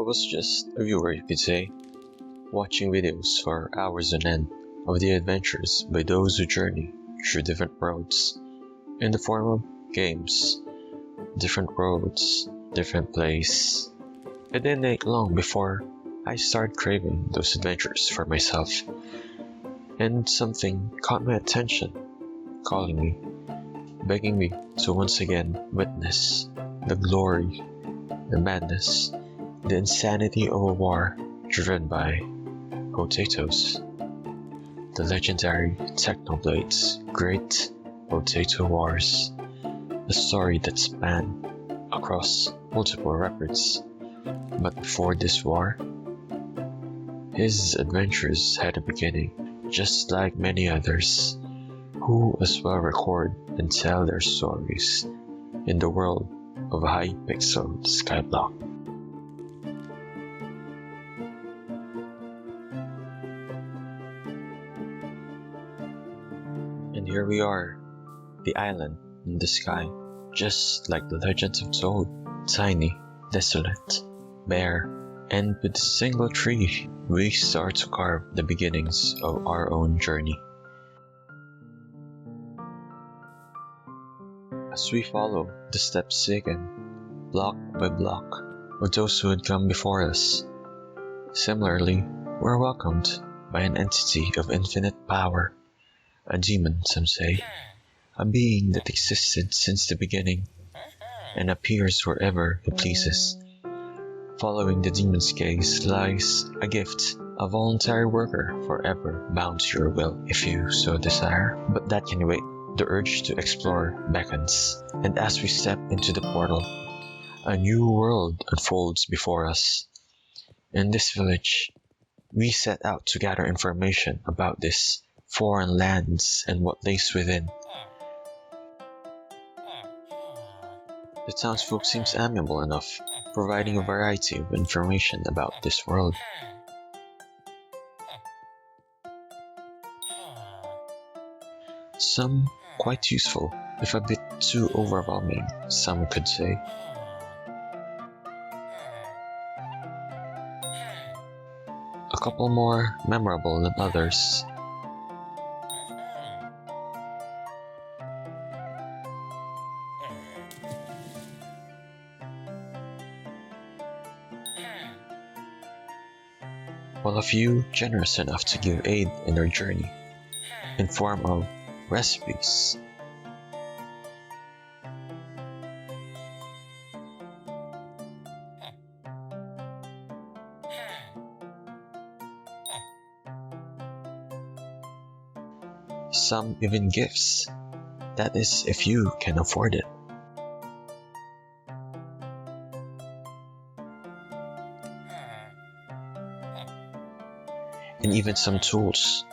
was just a viewer, you could say, watching videos for hours on end of the adventures by those who journey through different roads in the form of games, different roads, different place. It didn't take long before I started craving those adventures for myself, and something caught my attention, calling me, begging me to once again witness the glory, the madness, the insanity of a war driven by potatoes. The legendary Technoblade's Great Potato Wars, a story that spanned across multiple records. But before this war, his adventures had a beginning, just like many others who as well record and tell their stories in the world of Hypixel Skyblock. And here we are, the island in the sky, just like the legends have told, tiny, desolate, bare, and with a single tree, we start to carve the beginnings of our own journey. As we follow the steps taken, block by block, of those who had come before us, similarly, we're welcomed by an entity of infinite power, a demon, some say, a being that existed since the beginning and appears wherever he pleases. Following the demon's gaze lies a gift, a voluntary worker forever bound to your will if you so desire. But that can wait. The urge to explore beckons, and as we step into the portal, a new world unfolds before us. In this village, we set out to gather information about this foreign lands and what lays within. The townsfolk seems amiable enough, providing a variety of information about this world. Some quite useful, if a bit too overwhelming, some could say. A couple more memorable than others. While a few generous enough to give aid in their journey, in form of recipes. Some even gifts, that is if you can afford it. And even some tools.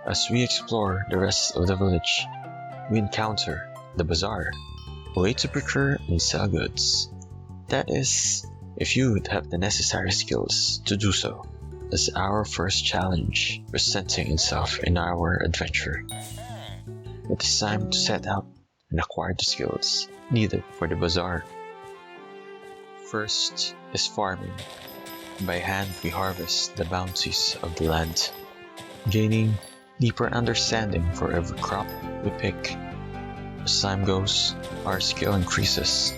As we explore the rest of the village, we encounter the bazaar, a way to procure and sell goods. That is, if you would have the necessary skills to do so. As our first challenge presenting itself in our adventure. It is time to set out and acquire the skills needed for the bazaar. First is farming. By hand we harvest the bounties of the land, gaining deeper understanding for every crop we pick. As time goes, our skill increases,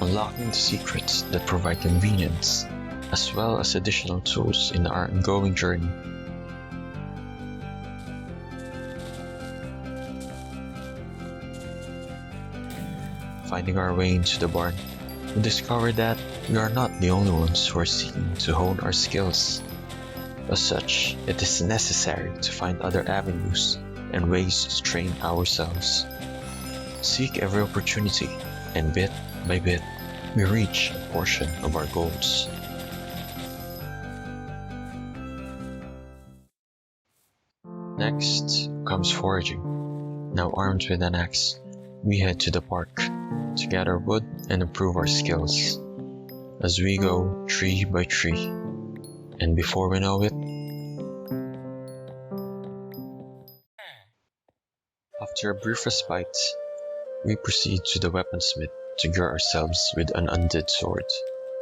unlocking the secrets that provide convenience, as well as additional tools in our ongoing journey. Finding our way into the barn, we discover that we are not the only ones who are seeking to hone our skills. As such, it is necessary to find other avenues and ways to train ourselves. Seek every opportunity, and bit by bit, we reach a portion of our goals. Next comes foraging. Now armed with an axe, we head to the park to gather wood and improve our skills. as we go tree by tree, and before we know it, after a brief respite, we proceed to the weaponsmith to gear ourselves with an undead sword,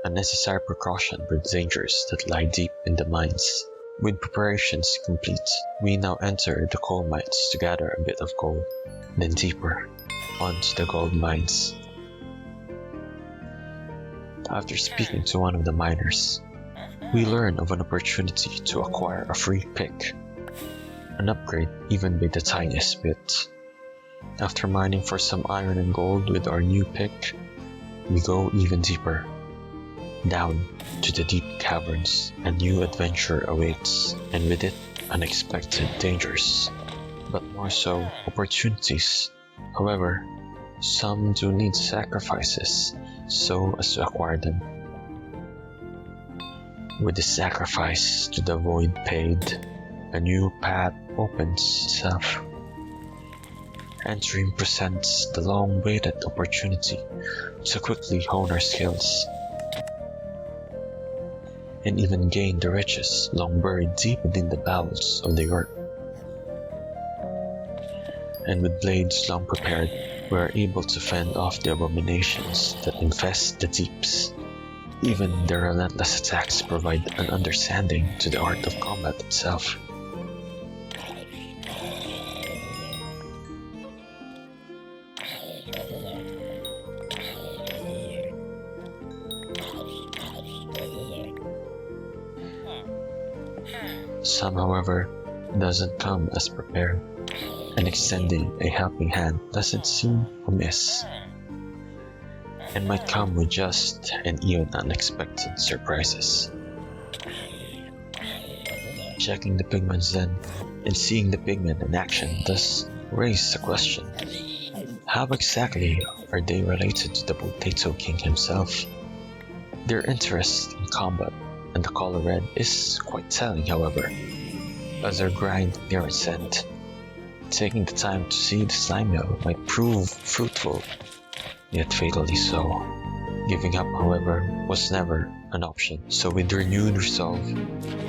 a necessary precaution for dangers that lie deep in the mines. With preparations complete, we now enter the coal mines to gather a bit of gold, then deeper onto the gold mines. After speaking to one of the miners, we learn of an opportunity to acquire a free pick, an upgrade even by the tiniest bit. After mining for some iron and gold with our new pick, we go even deeper, down to the deep caverns. A new adventure awaits, and with it, unexpected dangers, but more so, opportunities. However, some do need sacrifices so as to acquire them. With the sacrifice to the void paid, a new path opens itself. Entering presents the long-awaited opportunity to quickly hone our skills and even gain the riches long buried deep within the bowels of the earth. And with blades long prepared, we are able to fend off the abominations that infest the deeps. Even their relentless attacks provide an understanding to the art of combat itself. Some, however, doesn't come as prepared, and extending a helping hand doesn't seem amiss, and might come with just and even unexpected surprises. Checking the pigments then, and seeing the pigment in action does raise the question: how exactly are they related to the Potato King himself? Their interest in combat and the color red is quite telling, however, as their grind near its end. Taking the time to see the slime mill might prove fruitful, yet fatally so. Giving up, however, was never an option, so with renewed resolve,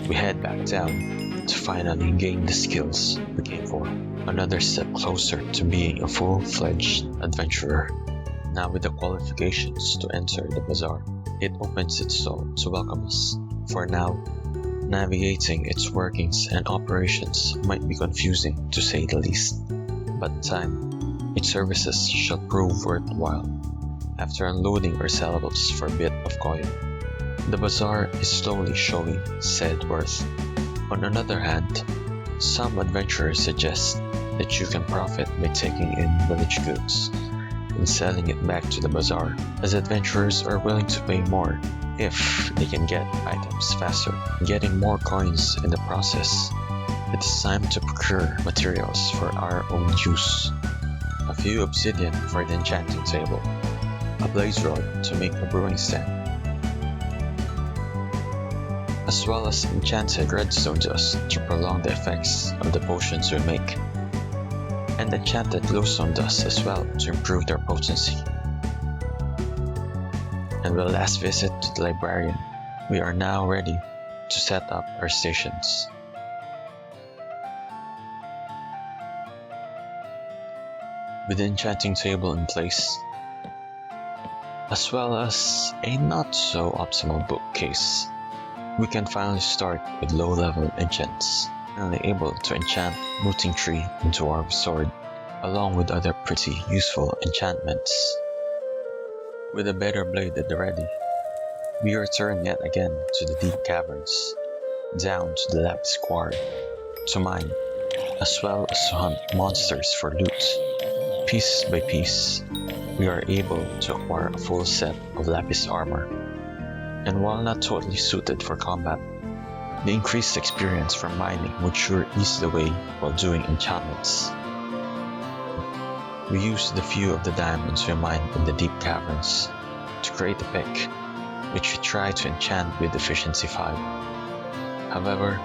we head back down to finally gain the skills we came for. Another step closer to being a full-fledged adventurer. Now with the qualifications to enter the bazaar, it opens its door to welcome us. For now, navigating its workings and operations might be confusing to say the least, but in time, its services shall prove worthwhile. After unloading our sellables for a bit of coin, the bazaar is slowly showing said worth. On another hand, some adventurers suggest that you can profit by taking in village goods and selling it back to the bazaar, as adventurers are willing to pay more if they can get items faster, getting more coins in the process. It is time to procure materials for our own use. A few obsidian for the enchanting table, a blaze rod to make a brewing stand, as well as enchanted redstone dust to prolong the effects of the potions we make, and enchanted glowstone dust as well to improve their potency. And with the last visit to the librarian, we are now ready to set up our stations. With the enchanting table in place, as well as a not so optimal bookcase, we can finally start with low-level enchants, finally able to enchant Rooting Tree into our sword, along with other pretty useful enchantments. With a better blade at the ready, we return yet again to the deep caverns, down to the lapis quarry, to mine, as well as to hunt monsters for loot. Piece by piece, we are able to acquire a full set of lapis armor, and while not totally suited for combat, the increased experience from mining would sure ease the way while doing enchantments. We used the few of the diamonds we mined in the deep caverns to create a pick, which we try to enchant with efficiency 5. However,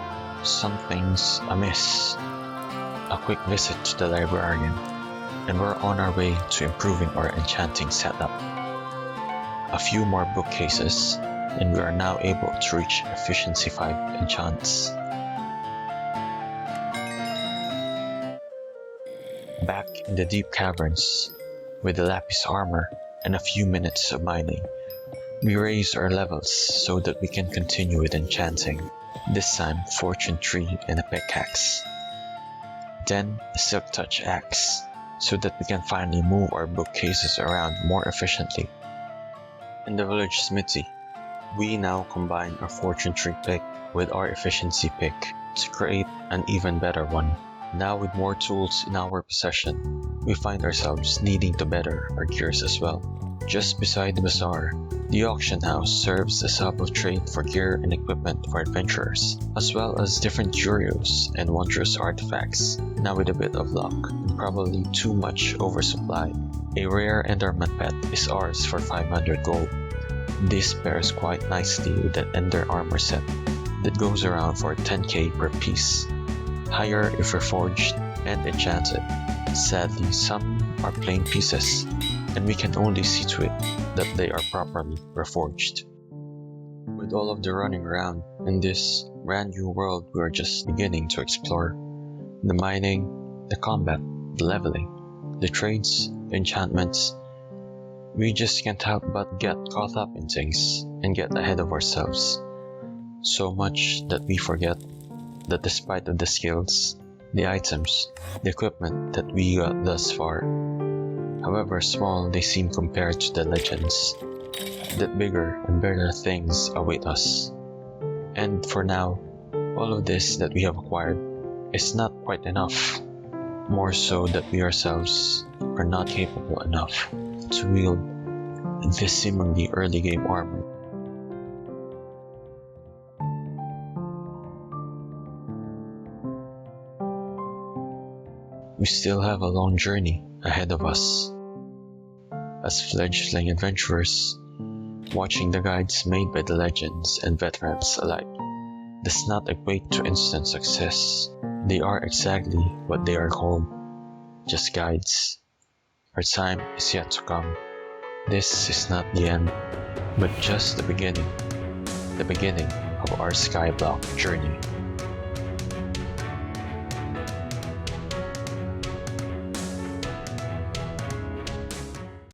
something's amiss. A quick visit to the librarian, and we're on our way to improving our enchanting setup. A few more bookcases, and we are now able to reach Efficiency 5 enchants. Back in the deep caverns, with the lapis armor and a few minutes of mining, we raise our levels so that we can continue with enchanting, this time Fortune 3 and a pickaxe. Then a Silk Touch axe, so that we can finally move our bookcases around more efficiently. In the village smithy, we now combine our Fortune 3 pick with our Efficiency pick to create an even better one. Now with more tools in our possession, we find ourselves needing to better our gears as well. Just beside the bazaar, the auction house serves as a hub of trade for gear and equipment for adventurers, as well as different curios and wondrous artifacts. Now with a bit of luck, and probably too much oversupply, a rare Enderman pet is ours for 500 gold. This pairs quite nicely with an Ender armor set that goes around for 10k per piece. Higher if reforged and enchanted. Sadly, some are plain pieces, and we can only see to it that they are properly reforged. With all of the running around in this brand new world we are just beginning to explore, the mining, the combat, the leveling, the trades, the enchantments, we just can't help but get caught up in things and get ahead of ourselves. So much that we forget that despite of the skills, the items, the equipment that we got thus far, however small they seem compared to the legends, that bigger and better things await us. And for now, all of this that we have acquired is not quite enough, more so that we ourselves are not capable enough to wield this seemingly early game armor. We still have a long journey ahead of us. As fledgling adventurers, watching the guides made by the legends and veterans alike does not equate to instant success. They are exactly what they are called, just guides. Our time is yet to come. This is not the end, but just the beginning of our Skyblock journey.